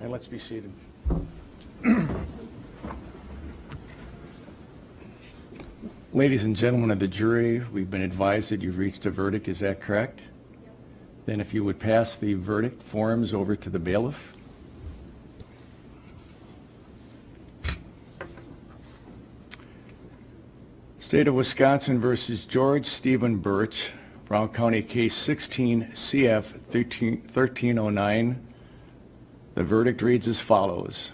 And let's be seated. Ladies and gentlemen of the jury, we've been advised that you've reached a verdict. Is that correct? Then if you would pass the verdict forms over to the bailiff. State of Wisconsin versus George Stephen Burch, Brown County Case 16 CF 1309. The verdict reads as follows.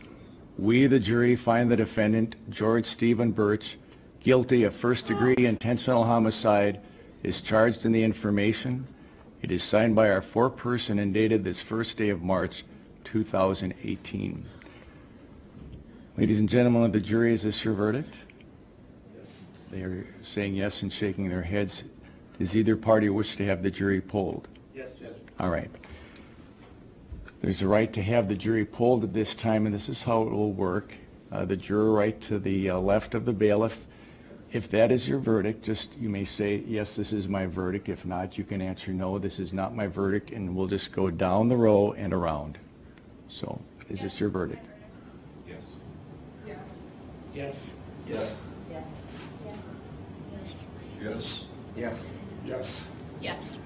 We, the jury, find the defendant, George Stephen Burch, guilty of first-degree intentional homicide, is charged in the information. It is signed by our foreperson and dated this first day of March 2018. Ladies and gentlemen of the jury, is this your verdict? Yes. They are saying yes and shaking their heads. Does either party wish to have the jury polled? Yes, Judge. All right. There's a right to have the jury polled at this time, and this is how it will work. The juror right to the left of the bailiff. If that is your verdict, you may say, yes, this is my verdict. If not, you can answer, no, this is not my verdict, and we'll just go down the row and around. So, is this your verdict? Yes. Yes. Yes. Yes. Yes. Yes. Yes. Yes. Yes. Yes.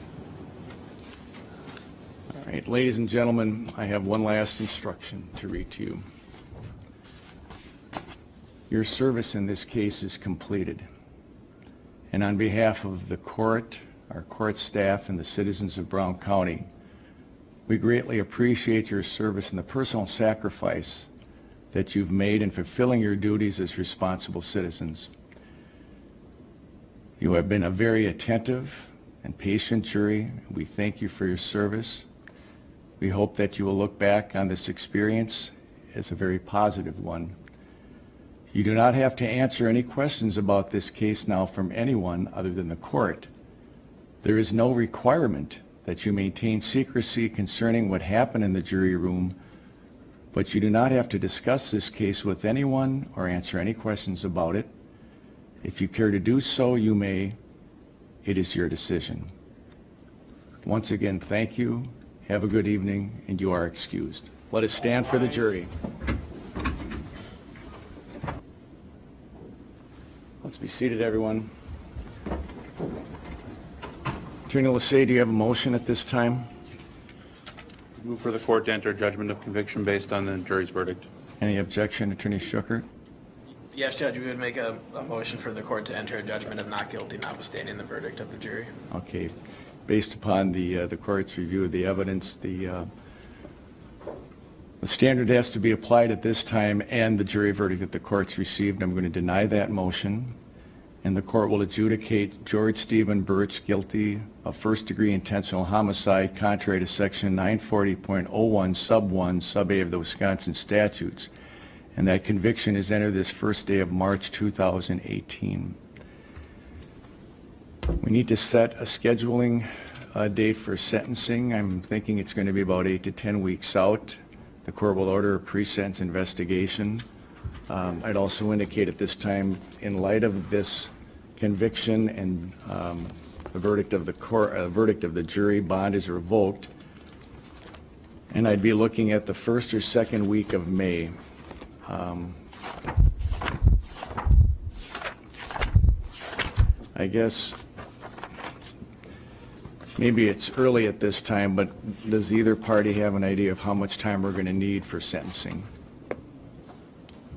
All right, ladies and gentlemen, I have one last instruction to read to you. Your service in this case is completed. And on behalf of the court, our court staff, and the citizens of Brown County, we greatly appreciate your service and the personal sacrifice that you've made in fulfilling your duties as responsible citizens. You have been a very attentive and patient jury. We thank you for your service. We hope that you will look back on this experience as a very positive one. You do not have to answer any questions about this case now from anyone other than the court. There is no requirement that you maintain secrecy concerning what happened in the jury room, but you do not have to discuss this case with anyone or answer any questions about it. If you care to do so, you may. It is your decision. Once again, thank you. Have a good evening, and you are excused. Let us stand for the jury. Let's be seated, everyone. Attorney Lassay, do you have a motion at this time? Move for the court to enter a judgment of conviction based on the jury's verdict. Any objection, Attorney Schuckert? Yes, Judge, we would make a motion for the court to enter a judgment of not guilty, notwithstanding the verdict of the jury. Okay. Based upon the court's review of the evidence, the standard has to be applied at this time and the jury verdict that the court's received. I'm going to deny that motion, and the court will adjudicate George Stephen Burch guilty of first-degree intentional homicide contrary to Section 940.01 Sub 1 Sub A of the Wisconsin statutes, and that conviction is entered this first day of March 2018. We need to set a scheduling date for sentencing. I'm thinking it's going to be about 8 to 10 weeks out. The court will order a pre-sentence investigation. I'd also indicate at this time, in light of this conviction and the verdict of the court, verdict of the jury, bond is revoked, and I'd be looking at the first or second week of May. I guess maybe it's early at this time, but does either party have an idea of how much time we're going to need for sentencing?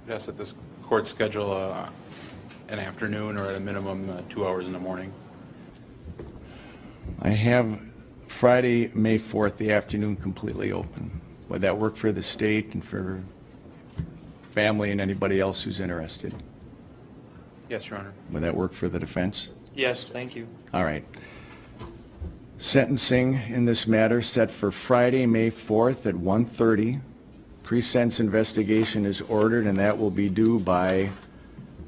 Yes, that this court schedule an afternoon or at a minimum 2 hours in the morning. I have Friday, May 4th, the afternoon completely open. Would that work for the state and for family and anybody else who's interested? Yes, Your Honor. Would that work for the defense? Yes, thank you. All right. Sentencing in this matter set for Friday, May 4th at 1:30. Pre-sentence investigation is ordered, and that will be due by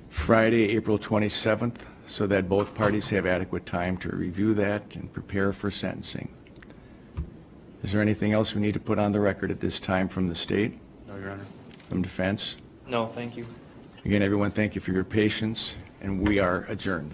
Friday, April 27th, so that both parties have adequate time to review that and prepare for sentencing. Is there anything else we need to put on the record at this time from the state? No, Your Honor. From defense? No, thank you. Again, everyone, thank you for your patience, and we are adjourned.